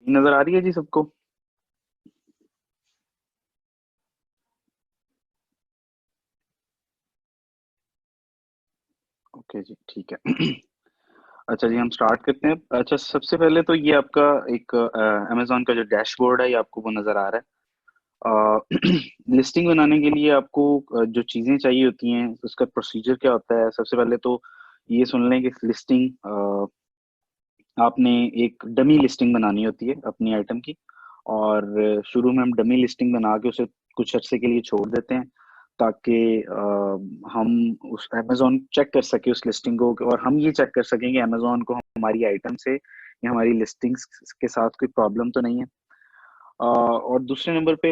नजर आ रही है जी सबको? ओके जी, ठीक है। अच्छा जी, हम स्टार्ट करते हैं। अच्छा, सबसे पहले तो ये आपका एक अमेजोन का जो डैशबोर्ड है, ये आपको वो नजर आ रहा है। लिस्टिंग बनाने के लिए आपको जो चीजें चाहिए होती हैं, उसका प्रोसीजर क्या होता है। सबसे पहले तो ये सुन लें कि लिस्टिंग आपने एक डमी लिस्टिंग बनानी होती है अपनी आइटम की। और शुरू में हम डमी लिस्टिंग बना के उसे कुछ अर्से के लिए छोड़ देते हैं, ताकि हम उस अमेजोन चेक कर सके उस लिस्टिंग को, और हम ये चेक कर सकें कि अमेजोन को हमारी आइटम से या हमारी लिस्टिंग्स के साथ कोई प्रॉब्लम तो नहीं है। और दूसरे नंबर पे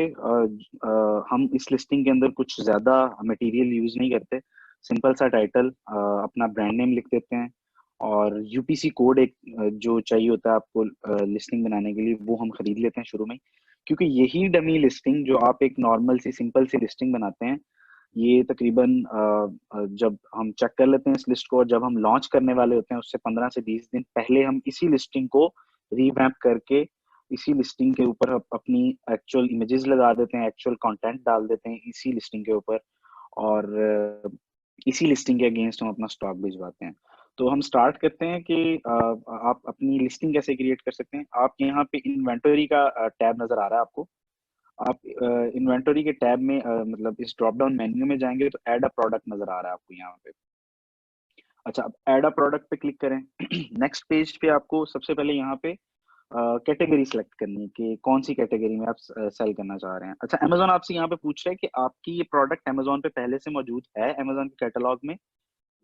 हम इस लिस्टिंग के अंदर कुछ ज्यादा मटेरियल यूज नहीं करते। सिंपल सा टाइटल, अपना ब्रांड नेम लिख देते हैं, और यूपीसी कोड एक जो चाहिए होता है आपको लिस्टिंग बनाने के लिए, वो हम खरीद लेते हैं शुरू में। क्योंकि यही डमी लिस्टिंग जो आप एक नॉर्मल सी सिंपल सी लिस्टिंग बनाते हैं, ये तकरीबन जब हम चेक कर लेते हैं इस लिस्ट को, और जब हम लॉन्च करने वाले होते हैं उससे 15 से 20 दिन पहले हम इसी लिस्टिंग को रीवैम्प करके इसी लिस्टिंग के ऊपर अपनी एक्चुअल इमेजेस लगा देते हैं, एक्चुअल कंटेंट डाल देते हैं इसी लिस्टिंग के ऊपर। और इसी लिस्टिंग के अगेंस्ट हम अपना स्टॉक भिजवाते हैं। तो हम स्टार्ट करते हैं कि आप अपनी लिस्टिंग कैसे क्रिएट कर सकते हैं। आप यहाँ पे इन्वेंटरी का टैब नजर आ रहा है आपको। आप इन्वेंटरी के टैब में मतलब इस ड्रॉप डाउन मेन्यू में जाएंगे तो ऐड अ प्रोडक्ट नजर आ रहा है आपको यहाँ पे। अच्छा, अब ऐड अ प्रोडक्ट पे क्लिक करें। नेक्स्ट पेज पे आपको सबसे पहले यहाँ पे कैटेगरी सेलेक्ट करनी है कि कौन सी कैटेगरी में आप सेल करना चाह रहे हैं। अच्छा, अमेजोन आपसे यहाँ पे पूछ रहा है कि आपकी ये प्रोडक्ट अमेजोन पे पहले से मौजूद है अमेजोन के कैटलॉग में,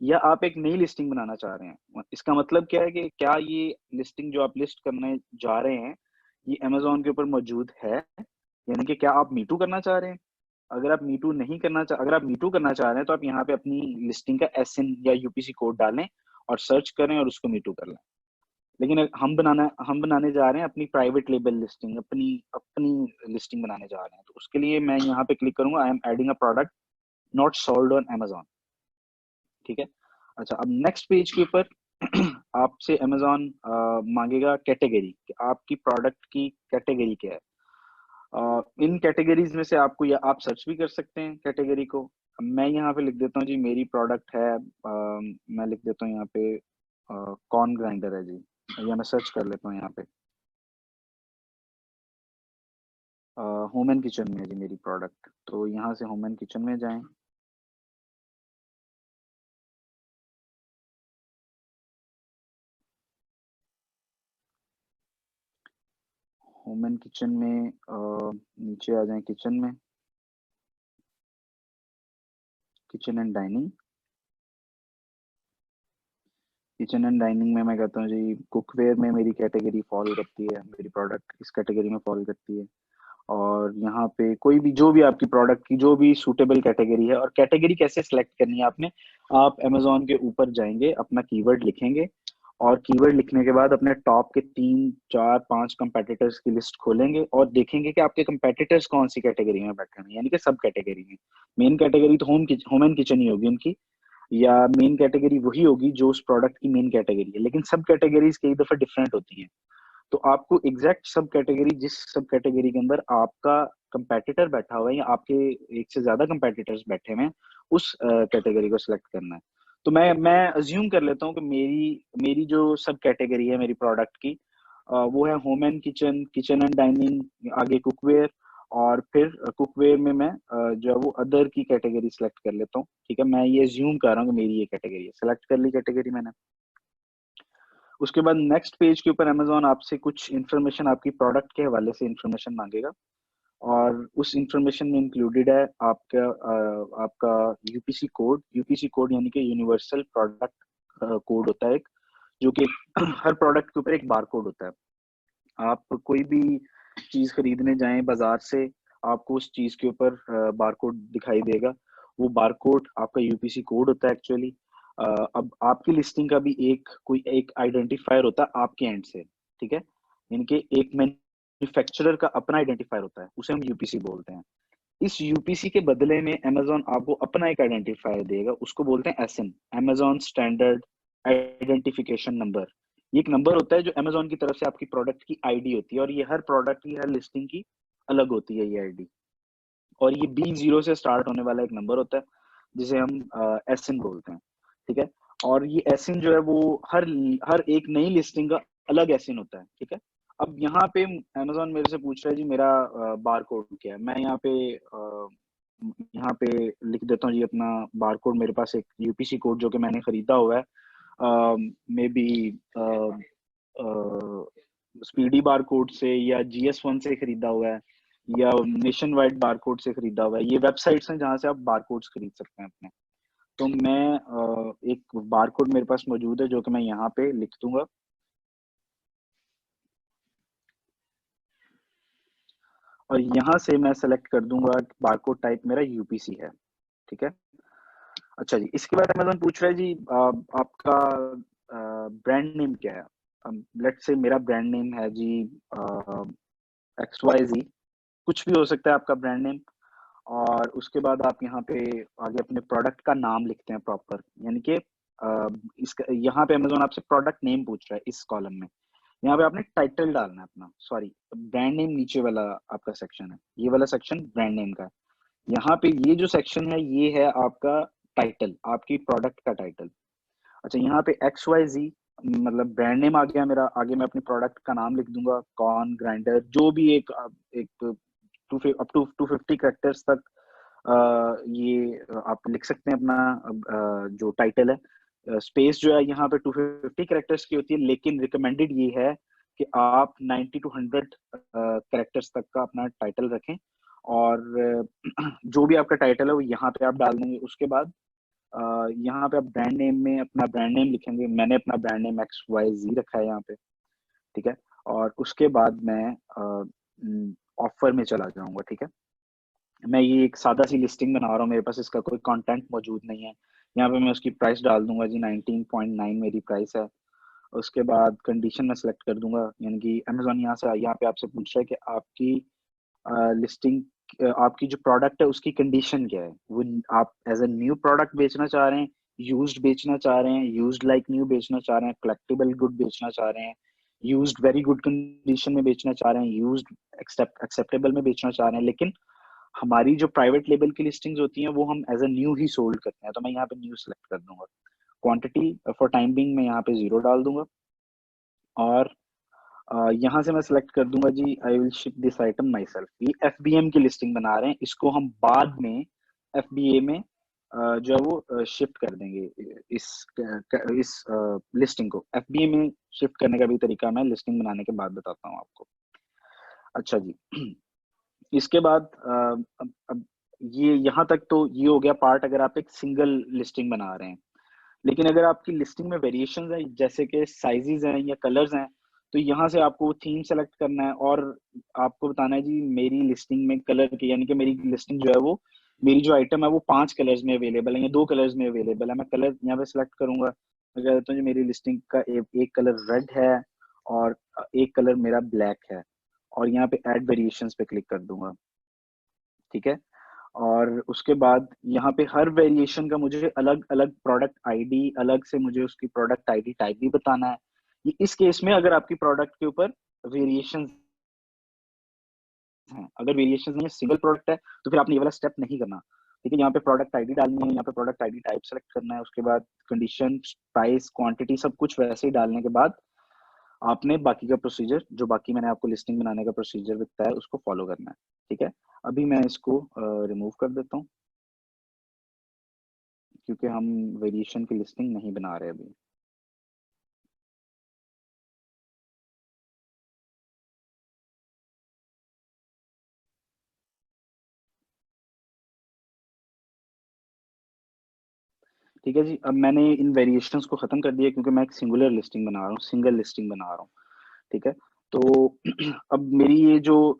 या आप एक नई लिस्टिंग बनाना चाह रहे हैं। इसका मतलब क्या है कि क्या ये लिस्टिंग जो आप लिस्ट करने जा रहे हैं, ये अमेजोन के ऊपर मौजूद है, यानी कि क्या आप मीटू करना चाह रहे हैं। अगर आप मीटू करना चाह रहे हैं तो आप यहाँ पे अपनी लिस्टिंग का एसएन या यूपीसी कोड डालें और सर्च करें और उसको मीटू कर लें। लेकिन हम बनाने जा रहे हैं अपनी प्राइवेट लेबल लिस्टिंग, अपनी अपनी लिस्टिंग बनाने जा रहे हैं, तो उसके लिए मैं यहाँ पे क्लिक करूंगा, I am adding a product not sold on Amazon. ठीक है। अच्छा, अब नेक्स्ट पेज के ऊपर आपसे अमेजोन मांगेगा कैटेगरी, कि आपकी प्रोडक्ट की कैटेगरी क्या है। इन कैटेगरीज में से आपको, या आप सर्च भी कर सकते हैं कैटेगरी को। मैं यहाँ पे लिख देता हूँ जी, मेरी प्रोडक्ट है, मैं लिख देता हूँ यहाँ पे कॉर्न ग्राइंडर है जी, या मैं सर्च कर लेता हूँ यहाँ पे होम एंड किचन में है जी मेरी प्रोडक्ट। तो यहाँ से होम एंड किचन में जाएं। होम एंड किचन में नीचे आ जाएं, किचन में, kitchen and dining. Kitchen and dining में मैं कहता हूँ जी, कुकवेयर में मेरी कैटेगरी फॉल करती है, मेरी प्रोडक्ट इस कैटेगरी में फॉल करती है। और यहाँ पे कोई भी, जो भी आपकी प्रोडक्ट की जो भी सूटेबल कैटेगरी है। और कैटेगरी कैसे सिलेक्ट करनी है आपने, आप अमेजोन के ऊपर जाएंगे, अपना कीवर्ड लिखेंगे, और कीवर्ड लिखने के बाद अपने टॉप के 3 4 5 कंपेटिटर्स की लिस्ट खोलेंगे और देखेंगे कि आपके कंपेटिटर्स कौन सी कैटेगरी में बैठे हैं, यानी कि सब कैटेगरी में। मेन कैटेगरी तो होम एंड किचन ही होगी उनकी, या मेन कैटेगरी वही होगी जो उस प्रोडक्ट की मेन कैटेगरी है, लेकिन सब कैटेगरीज कई दफा डिफरेंट होती हैं। तो आपको एग्जैक्ट सब कैटेगरी, जिस सब कैटेगरी के अंदर आपका कंपेटिटर बैठा हुआ है या आपके एक से ज्यादा कंपेटिटर्स बैठे हुए हैं, उस कैटेगरी को सिलेक्ट करना है। तो मैं अज्यूम कर लेता हूँ कि मेरी मेरी जो सब कैटेगरी है मेरी प्रोडक्ट की, वो है home and kitchen, kitchen and dining, आगे कुकवेयर, और फिर कुकवेयर में मैं जो है वो अदर की कैटेगरी सिलेक्ट कर लेता हूँ। ठीक है, मैं ये अज्यूम कर रहा हूँ कि मेरी ये कैटेगरी है, सिलेक्ट कर ली कैटेगरी मैंने। उसके बाद नेक्स्ट पेज के ऊपर अमेजोन आपसे कुछ इन्फॉर्मेशन, आपकी प्रोडक्ट के हवाले से इन्फॉर्मेशन मांगेगा, और उस इंफॉर्मेशन में इंक्लूडेड है आपका यूपीसी कोड। यूपीसी कोड यानी कि यूनिवर्सल प्रोडक्ट कोड होता है एक, जो कि हर प्रोडक्ट के ऊपर एक बार कोड होता है। आप कोई भी चीज खरीदने जाएं बाजार से, आपको उस चीज के ऊपर बार कोड दिखाई देगा। वो बार कोड आपका यूपीसी कोड होता है एक्चुअली। अब आपकी लिस्टिंग का भी एक आइडेंटिफायर होता है आपके एंड से। ठीक है, यानी कि एक मैन्युफैक्चरर का अपना आइडेंटिफायर होता है, उसे हम यूपीसी बोलते हैं। इस यूपीसी के बदले में अमेजोन आपको अपना एक आइडेंटिफायर देगा, उसको बोलते हैं ASIN, Amazon standard identification number, ये एक नंबर होता है जो अमेजोन की तरफ से आपकी प्रोडक्ट की आईडी होती है, और ये हर प्रोडक्ट की, हर लिस्टिंग की अलग होती है ये आईडी। और ये B0 से स्टार्ट होने वाला एक नंबर होता है जिसे हम एसइन बोलते हैं, ठीक है। और ये एसइन जो है वो हर हर एक नई लिस्टिंग का अलग एसइन होता है, ठीक है। अब यहाँ पे अमेजोन मेरे से पूछ रहा है जी मेरा बार कोड क्या है। मैं यहाँ पे लिख देता हूँ जी अपना बार कोड। मेरे पास एक यूपीसी कोड जो कि मैंने खरीदा हुआ है, may be speedy bar code से या GS1 से खरीदा हुआ है या नेशन वाइड बार कोड से खरीदा हुआ है। ये वेबसाइट्स हैं जहाँ से आप बार कोड्स खरीद सकते हैं अपने। तो मैं एक बार कोड मेरे पास मौजूद है जो कि मैं यहाँ पे लिख दूंगा, और यहाँ से मैं सेलेक्ट कर दूंगा बार कोड टाइप मेरा यूपीसी है, ठीक है। अच्छा जी, इसके बाद अमेजोन पूछ रहा है जी आपका ब्रांड नेम क्या है। लेट्स से मेरा ब्रांड नेम है जी XYZ, कुछ भी हो सकता है आपका ब्रांड नेम। और उसके बाद आप यहाँ पे आगे अपने प्रोडक्ट का नाम लिखते हैं प्रॉपर, यानी कि इसका यहाँ पे अमेजोन आपसे प्रोडक्ट नेम पूछ रहा है इस कॉलम में। यहाँ पे आपने टाइटल डालना है अपना, सॉरी ब्रांड नेम नीचे वाला आपका सेक्शन है, ये वाला सेक्शन ब्रांड नेम का है। यहाँ पे ये जो सेक्शन है ये है आपका टाइटल, आपकी प्रोडक्ट का टाइटल। अच्छा, यहाँ पे XYZ मतलब ब्रांड नेम आ गया मेरा। आगे मैं अपने प्रोडक्ट का नाम लिख दूंगा, कॉर्न ग्राइंडर, जो भी एक अप टू 250 कैरेक्टर्स तक ये आप लिख सकते हैं अपना जो टाइटल है। स्पेस जो है यहाँ पे 250 कैरेक्टर्स की होती है, लेकिन रिकमेंडेड ये है कि आप 90 to 100 कैरेक्टर्स तक का अपना टाइटल रखें। और जो भी आपका टाइटल है वो यहाँ पे आप डाल देंगे। उसके बाद यहाँ पे आप ब्रांड नेम में अपना ब्रांड नेम लिखेंगे। मैंने अपना ब्रांड नेम XYZ रखा है यहाँ पे, ठीक है। और उसके बाद मैं ऑफर में चला जाऊंगा, ठीक है। मैं ये एक सादा सी लिस्टिंग बना रहा हूँ, मेरे पास इसका कोई कंटेंट मौजूद नहीं है। यहाँ पे मैं उसकी प्राइस डाल दूंगा जी 19.9 मेरी प्राइस है। उसके बाद कंडीशन में सेलेक्ट कर दूंगा, यानी कि अमेजोन यहाँ पे आपसे पूछ रहा है कि आपकी लिस्टिंग, आपकी जो प्रोडक्ट है उसकी कंडीशन क्या है। वो आप एज ए न्यू प्रोडक्ट बेचना चाह रहे हैं, यूज्ड बेचना चाह रहे हैं, यूज्ड लाइक न्यू बेचना चाह रहे हैं, कलेक्टिबल गुड बेचना चाह रहे हैं, यूज्ड वेरी गुड कंडीशन में बेचना चाह रहे हैं, यूज्ड एक्सेप्टेबल में बेचना चाह रहे हैं। लेकिन हमारी जो प्राइवेट लेबल की लिस्टिंग्स होती हैं वो हम as a new he sold करते हैं, तो मैं यहाँ पे न्यू सेलेक्ट कर दूंगा। क्वांटिटी फॉर टाइम बिंग मैं यहाँ पे 0 डाल दूंगा। और यहाँ से मैं सेलेक्ट कर दूंगा जी I will ship this item myself. ये FBM की लिस्टिंग बना रहे हैं, इसको हम बाद में FBA में जो है वो शिफ्ट कर देंगे। इस इस लिस्टिंग को FBA में शिफ्ट करने का भी तरीका मैं लिस्टिंग बनाने के बाद बताता हूँ आपको। अच्छा जी, इसके बाद अब ये यहाँ तक तो ये हो गया पार्ट अगर आप एक सिंगल लिस्टिंग बना रहे हैं। लेकिन अगर आपकी लिस्टिंग में वेरिएशन है, जैसे कि साइजेस हैं या कलर्स हैं, तो यहाँ से आपको थीम सेलेक्ट करना है और आपको बताना है जी मेरी लिस्टिंग में कलर की, यानी कि मेरी लिस्टिंग जो है वो, मेरी जो आइटम है वो 5 कलर्स में अवेलेबल है या 2 कलर्स में अवेलेबल है। मैं कलर यहाँ पे सेलेक्ट करूंगा। मैं कह देता हूँ जी मेरी लिस्टिंग का एक कलर रेड है और एक कलर मेरा ब्लैक है, और यहाँ पे ऐड वेरिएशंस पे क्लिक कर दूंगा, ठीक है। और उसके बाद यहाँ पे हर वेरिएशन का मुझे अलग अलग प्रोडक्ट आईडी, अलग से मुझे उसकी प्रोडक्ट आईडी टाइप भी बताना है। ये इस केस में अगर आपकी प्रोडक्ट के ऊपर वेरिएशन हैं, अगर वेरिएशन नहीं है, सिंगल प्रोडक्ट है, तो फिर आपने ये वाला स्टेप नहीं करना, ठीक है। यहाँ पे प्रोडक्ट आईडी डालनी है, यहाँ पे प्रोडक्ट आईडी टाइप सेलेक्ट करना है। उसके बाद कंडीशन, प्राइस, क्वांटिटी सब कुछ वैसे ही डालने के बाद आपने बाकी का प्रोसीजर, जो बाकी मैंने आपको लिस्टिंग बनाने का प्रोसीजर बताया, उसको फॉलो करना है, ठीक है। अभी मैं इसको रिमूव कर देता हूँ क्योंकि हम वेरिएशन की लिस्टिंग नहीं बना रहे अभी। ठीक है जी, अब मैंने इन वेरिएशंस को खत्म कर दिया क्योंकि मैं एक सिंगुलर लिस्टिंग बना रहा हूँ, सिंगल लिस्टिंग बना रहा हूँ, ठीक है। तो अब मेरी ये जो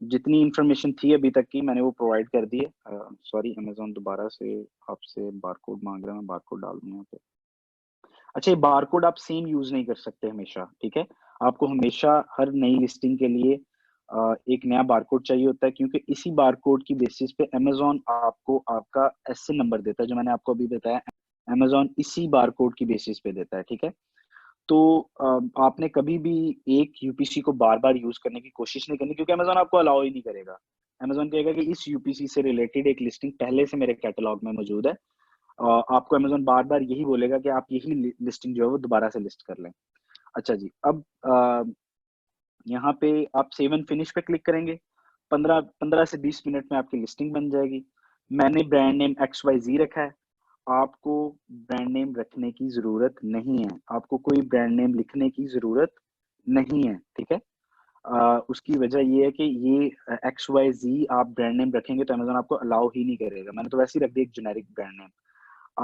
जितनी इंफॉर्मेशन थी अभी तक की मैंने वो प्रोवाइड कर दी है। सॉरी, अमेजोन दोबारा से आपसे बारकोड मांग रहा है, मैं बारकोड डाल दूंगा यहाँ पे। अच्छा, ये बारकोड आप सेम यूज नहीं कर सकते हमेशा, ठीक है। आपको हमेशा हर नई लिस्टिंग के लिए एक नया बारकोड चाहिए होता है, क्योंकि इसी बारकोड की बेसिस पे अमेजोन आपको आपका SN नंबर देता है, जो मैंने आपको अभी बताया। अमेजोन इसी बारकोड की बेसिस पे देता है, ठीक है। तो आपने कभी भी एक यूपीसी को बार-बार यूज़ करने की कोशिश नहीं करनी, क्योंकि अमेज़न आपको अलाउ ही नहीं करेगा। अमेज़न कहेगा कि इस यूपीसी से रिलेटेड एक लिस्टिंग पहले से मेरे कैटलॉग में मौजूद है। आपको अमेज़न बार-बार यही बोलेगा कि आप यही लिस्टिंग जो है वो दोबारा से लिस्ट कर लें। अच्छा जी, अब यहाँ पे आप सेव एंड फिनिश पे क्लिक करेंगे। 15 से 20 मिनट में आपकी लिस्टिंग बन जाएगी। मैंने ब्रांड नेम XYZ रखा है। आपको ब्रांड नेम रखने की ज़रूरत नहीं है। आपको कोई ब्रांड नेम लिखने की ज़रूरत नहीं है, ठीक है? उसकी वजह ये है कि ये XYZ आप ब्रांड नेम रखेंगे तो अमेज़न आपको अलाउ ही नहीं करेगा। मैंने तो वैसे ही रख दिया एक जेनेरिक ब्रांड नेम।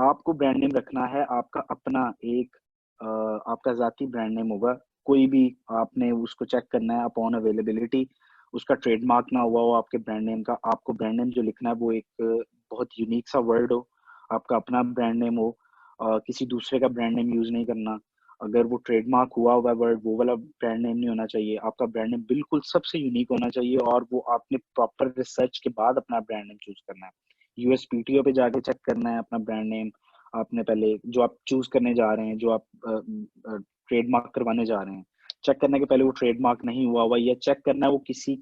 आपको ब्रांड नेम रखना है आपका अपना एक आपका ज़ाती ब्रांड नेम होगा। कोई भी आपने उसको चेक करना है अपॉन अवेलेबिलिटी, उसका ट्रेडमार्क ना हुआ हो आपके ब्रांड नेम का। आपको ब्रांड नेम जो लिखना है वो एक बहुत यूनिक सा वर्ड हो, आपका अपना ब्रांड नेम हो। किसी दूसरे का ब्रांड नेम यूज़ नहीं करना। अगर वो ट्रेडमार्क हुआ हुआ वर्ड, वो वाला ब्रांड नेम नहीं होना चाहिए। आपका ब्रांड नेम बिल्कुल सबसे यूनिक होना चाहिए और वो आपने प्रॉपर रिसर्च के बाद अपना ब्रांड नेम चूज़ करना है। यूएसपीटीओ पे जाके चेक करना है अपना ब्रांड नेम। आपने पहले जो आप चूज़ करने जा रहे हैं, जो आप ट्रेडमार्क करवाने जा रहे हैं, चेक करना है कि पहले वो ट्रेडमार्क नहीं हुआ हुआ, या चेक करना है वो किसी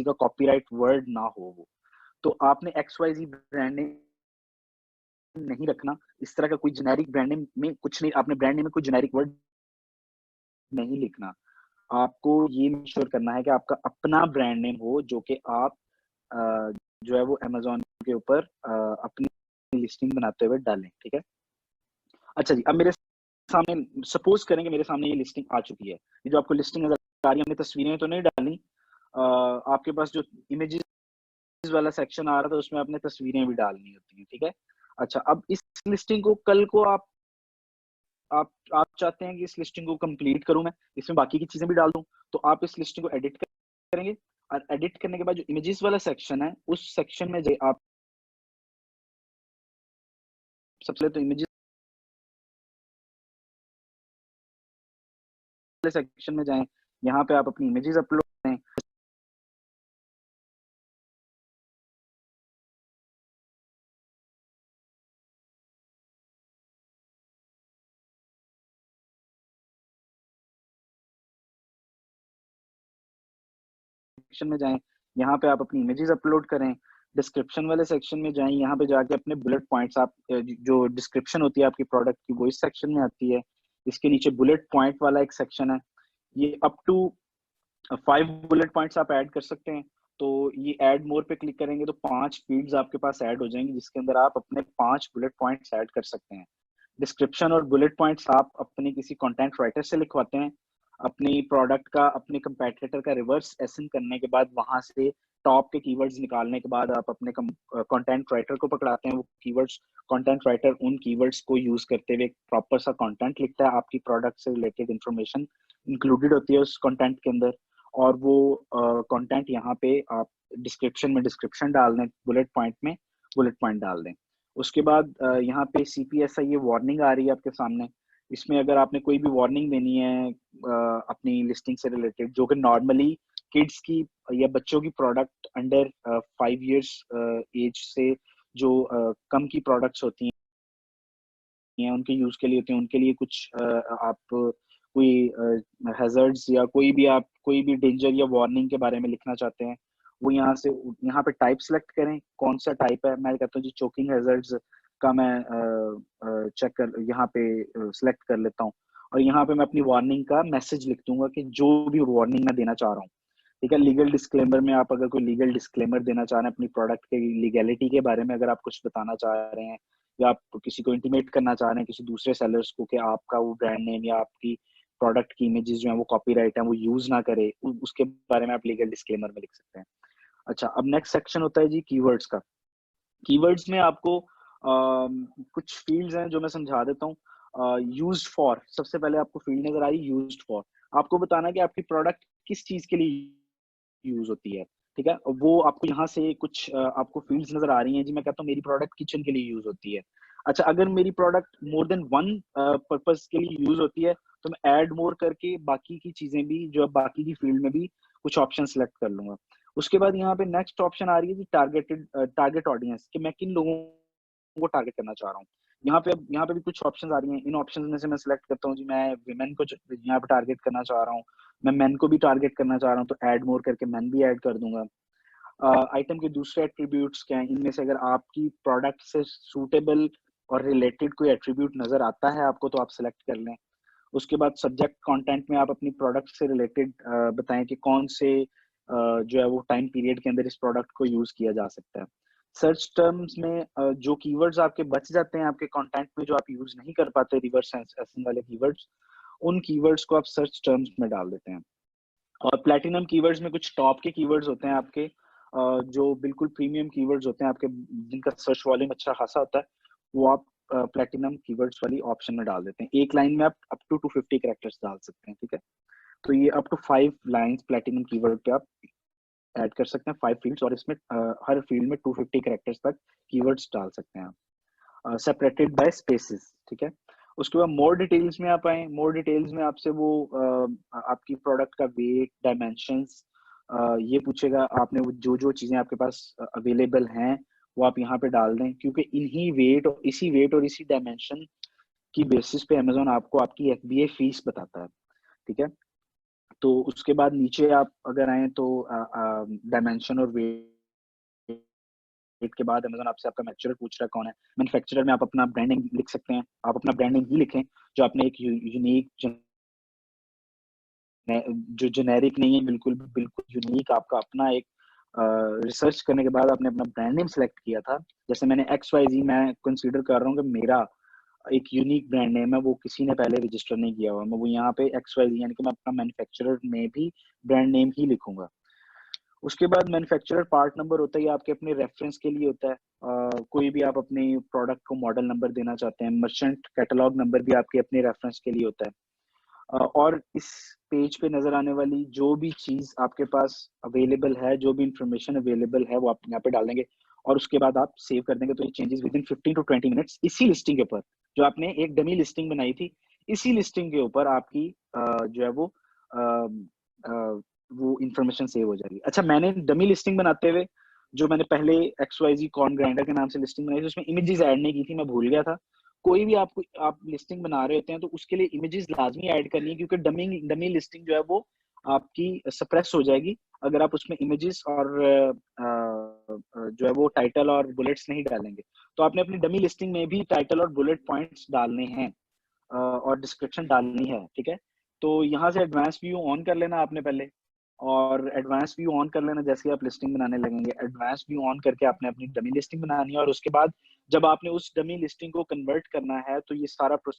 का कॉपीराइट वर्ड ना हो वो। तो आपने XYZ ब्रांड नेम नहीं रखना। इस तरह का कोई जेनेरिक ब्रांड नेम में कुछ नहीं, आपने ब्रांड नेम में कोई जेनेरिक वर्ड नहीं लिखना। आपको ये मेक श्योर करना है कि आपका अपना ब्रांड नेम हो जो कि आप अ, जो है वो अमेज़न के ऊपर अपनी लिस्टिंग बनाते हुए डालें, ठीक है? अच्छा जी, अब मेरे सामने सपोज़ करें कि मेरे सामने ये लिस्टिंग आ चुकी है। ये जो आपको लिस्टिंग नज़र आ रही है, हमने तस्वीरें तो नहीं डाली। आपके पास जो इमेजेस वाला सेक्शन आ रहा था उसमें आपने तस्वीरें भी डालनी होती हैं, ठीक है? अच्छा, अब इस लिस्टिंग को कल को आप चाहते हैं कि इस लिस्टिंग को कंप्लीट करूँ मैं, इसमें बाकी की चीज़ें भी डाल दूँ, तो आप इस लिस्टिंग को एडिट करेंगे और एडिट करने के बाद जो इमेजेस वाला सेक्शन है, उस सेक्शन में जाइए आप। सबसे पहले तो इमेजेस वाले सेक्शन में जाएँ, यहाँ पे आप अपनी इमेजेस अपलोड करें। सेक्शन में जाएँ, यहाँ पे आप अपनी इमेजेस अपलोड करें। डिस्क्रिप्शन वाले सेक्शन में जाएँ, यहाँ पे जाके अपने बुलेट पॉइंट्स आप जो डिस्क्रिप्शन होती है आपकी प्रोडक्ट की, वो इस सेक्शन में आती है। इसके नीचे बुलेट पॉइंट वाला एक सेक्शन है। ये अप टू 5 बुलेट पॉइंट्स आप ऐड कर सकते हैं। तो ये ऐड मोर पे क्लिक करेंगे तो 5 फील्ड्स आपके पास ऐड हो जाएँगी, जिसके अंदर आप अपने 5 बुलेट पॉइंट्स ऐड कर सकते हैं। डिस्क्रिप्शन और बुलेट पॉइंट्स आप अपने किसी कंटेंट राइटर से लिखवाते हैं। अपनी प्रोडक्ट का अपने कंपैटिटर का रिवर्स एसईओ करने के बाद वहां से टॉप के कीवर्ड्स निकालने के बाद आप अपने कंटेंट राइटर को पकड़ाते हैं। वो कीवर्ड्स, कंटेंट राइटर उन कीवर्ड्स को यूज करते हुए एक प्रॉपर सा कंटेंट लिखता है। आपकी प्रोडक्ट से रिलेटेड इंफॉर्मेशन इंक्लूडेड होती है उस कंटेंट के अंदर, और वो कंटेंट यहाँ पे आप डिस्क्रिप्शन में डिस्क्रिप्शन डाल दें, बुलेट पॉइंट में बुलेट पॉइंट डाल दें। उसके बाद यहाँ पे सीपीएसआई ये वार्निंग आ रही है आपके सामने। इसमें अगर आपने कोई भी वार्निंग देनी है अपनी लिस्टिंग से रिलेटेड, जो कि नॉर्मली किड्स की या बच्चों की प्रोडक्ट अंडर 5 इयर्स एज से जो कम की प्रोडक्ट्स होती हैं उनके यूज के लिए होती हैं, उनके लिए कुछ आप कोई हैजर्ड्स या कोई भी डेंजर या वार्निंग के बारे में लिखना चाहते हैं, वो यहाँ पे टाइप सेलेक्ट करें, कौन सा टाइप है। मैं कहता हूँ जी चोकिंग हैजर्ड्स का मैं चेक कर यहाँ पे सिलेक्ट कर लेता हूँ, और यहाँ पे मैं अपनी वार्निंग का मैसेज लिख दूंगा कि जो भी वार्निंग मैं देना चाह रहा हूँ, ठीक है। लीगल डिस्क्लेमर में आप अगर कोई लीगल डिस्क्लेमर देना चाह रहे हैं अपनी प्रोडक्ट के लीगैलिटी के बारे में, अगर आप कुछ बताना चाह रहे हैं या आप किसी को इंटीमेट करना चाह रहे हैं किसी दूसरे सेलर्स को कि आपका वो ब्रांड नेम या आपकी प्रोडक्ट की इमेजेस जो है वो कॉपीराइट है, वो यूज ना करे, उसके बारे में आप लीगल डिस्क्लेमर में लिख सकते हैं। अच्छा, अब नेक्स्ट सेक्शन होता है जी कीवर्ड्स का। कीवर्ड्स में आपको कुछ फील्ड्स हैं जो मैं समझा देता हूँ। यूज्ड फॉर, सबसे पहले आपको फील्ड नजर आ रही है यूज्ड फॉर। आपको बताना है कि आपकी प्रोडक्ट किस चीज के लिए यूज होती है, ठीक है। वो आपको यहाँ से कुछ आपको फील्ड्स नजर आ रही हैं जी। मैं कहता हूँ मेरी प्रोडक्ट किचन के लिए यूज होती है। अच्छा, अगर मेरी product more than one purpose के लिए यूज होती है तो मैं ऐड मोर करके बाकी की चीजें भी, जो बाकी की फील्ड में भी कुछ ऑप्शन सेलेक्ट कर लूंगा। उसके बाद यहाँ पे नेक्स्ट ऑप्शन आ रही है जी टारगेट ऑडियंस, कि मैं किन लोगों को टारगेट करना चाह रहा हूँ। यहाँ पे भी कुछ ऑप्शंस आ रही हैं। इन ऑप्शंस में से मैं सिलेक्ट करता हूँ जी, मैं विमेन को यहाँ पे टारगेट करना चाह रहा हूँ, मैं मेन को भी टारगेट करना चाह रहा हूँ, तो ऐड मोर करके मेन भी ऐड कर दूंगा। आइटम के दूसरे एट्रीब्यूट्स क्या हैं, इनमें से अगर आपकी प्रोडक्ट से सूटेबल और रिलेटेड कोई एट्रीब्यूट नजर आता है आपको तो आप सिलेक्ट कर लें। उसके बाद सब्जेक्ट कंटेंट में आप अपनी प्रोडक्ट से रिलेटेड बताएं कि कौन से जो है वो टाइम पीरियड के अंदर इस प्रोडक्ट को यूज किया जा सकता है। सर्च टर्म्स में जो कीवर्ड्स आपके बच जाते हैं आपके कंटेंट में, जो आप यूज नहीं कर पाते रिवर्स एसिंग वाले कीवर्ड्स, उन कीवर्ड्स को आप सर्च टर्म्स में डाल देते हैं। और प्लेटिनम कीवर्ड्स में कुछ टॉप के कीवर्ड्स होते हैं आपके, जो बिल्कुल प्रीमियम कीवर्ड्स होते हैं आपके, जिनका सर्च वॉल्यूम अच्छा खासा होता है, वो आप प्लेटिनम कीवर्ड्स वाली ऑप्शन में डाल देते हैं। एक लाइन में आप अप टू 250 कैरेक्टर्स डाल सकते हैं, ठीक है। तो ये up to 5 lines platinum keyword पे आप ऐड कर सकते हैं, 5 फील्ड्स, और इसमें हर फील्ड में 250 कैरेक्टर्स तक कीवर्ड्स डाल सकते हैं आप, सेपरेटेड बाय स्पेसेस, ठीक है। उसके बाद मोर डिटेल्स में आप आए। मोर डिटेल्स में आपसे वो आपकी प्रोडक्ट का वेट, डायमेंशंस ये पूछेगा। आपने वो जो चीजें आपके पास अवेलेबल हैं वो आप यहाँ पे डाल दें, क्योंकि इन्हीं वेट और इसी डायमेंशन की बेसिस पे अमेजोन आपको आपकी एफबीए फीस बताता है, ठीक है। तो उसके बाद नीचे आप अगर आए तो डायमेंशन और वेट के बाद अमेजोन आपसे आपका मैन्युफैक्चरर पूछ रहा है कौन है। मैन्युफैक्चरर में आप अपना ब्रांडिंग लिख सकते हैं, आप अपना ब्रांडिंग ही लिखें जो आपने एक यूनिक, जो जेनेरिक नहीं है, बिल्कुल बिल्कुल यूनिक आपका अपना एक रिसर्च करने के बाद आपने अपना ब्रांड नेम सेलेक्ट किया था। जैसे मैंने XYZ मैं कंसीडर कर रहा हूँ कि मेरा एक यूनिक ब्रांड नेम है, वो किसी ने पहले रजिस्टर नहीं किया हुआ, मैं वो यहाँ पे XYZ यानी कि मैं अपना मैन्युफैक्चरर में भी ब्रांड नेम ही लिखूंगा। उसके बाद मैन्युफैक्चरर पार्ट नंबर होता है, ये आपके अपने रेफरेंस के लिए होता है। कोई भी आप अपने प्रोडक्ट को मॉडल नंबर देना चाहते हैं। मर्चेंट कैटलॉग नंबर भी आपके अपने रेफरेंस के लिए होता है। और इस पेज पे नजर आने वाली जो भी चीज आपके पास अवेलेबल है, जो भी इंफॉर्मेशन अवेलेबल है, वो आप यहाँ पे डाल देंगे और उसके बाद आप सेव कर देंगे। तो ये changes with in 15 to 20 minutes इसी लिस्टिंग के ऊपर, जो आपने एक डमी लिस्टिंग बनाई थी, इसी लिस्टिंग के ऊपर आपकी जो है वो इंफॉर्मेशन सेव हो जाएगी। अच्छा, मैंने डमी लिस्टिंग बनाते हुए जो मैंने पहले XYZ कॉर्न ग्राइंडर के नाम से लिस्टिंग बनाई थी, उसमें इमेजेस ऐड नहीं की थी, मैं भूल गया था। कोई भी आप लिस्टिंग बना रहे होते हैं तो उसके लिए इमेजेस लाजमी ऐड करनी है, क्योंकि डमी लिस्टिंग जो है वो आपकी सप्रेस हो जाएगी अगर आप उसमें इमेजेस और जो है वो टाइटल और बुलेट्स नहीं डालेंगे। तो आपने अपनी डमी लिस्टिंग में भी टाइटल और बुलेट पॉइंट्स डालने हैं और डिस्क्रिप्शन डालनी है, ठीक है। तो यहाँ से एडवांस व्यू ऑन कर लेना आपने पहले, और एडवांस व्यू ऑन कर लेना जैसे आप लिस्टिंग बनाने लगेंगे। एडवांस व्यू ऑन करके आपने अपनी डमी लिस्टिंग बनानी है, और उसके बाद जब आपने उस डमी लिस्टिंग को कन्वर्ट करना है तो ये सारा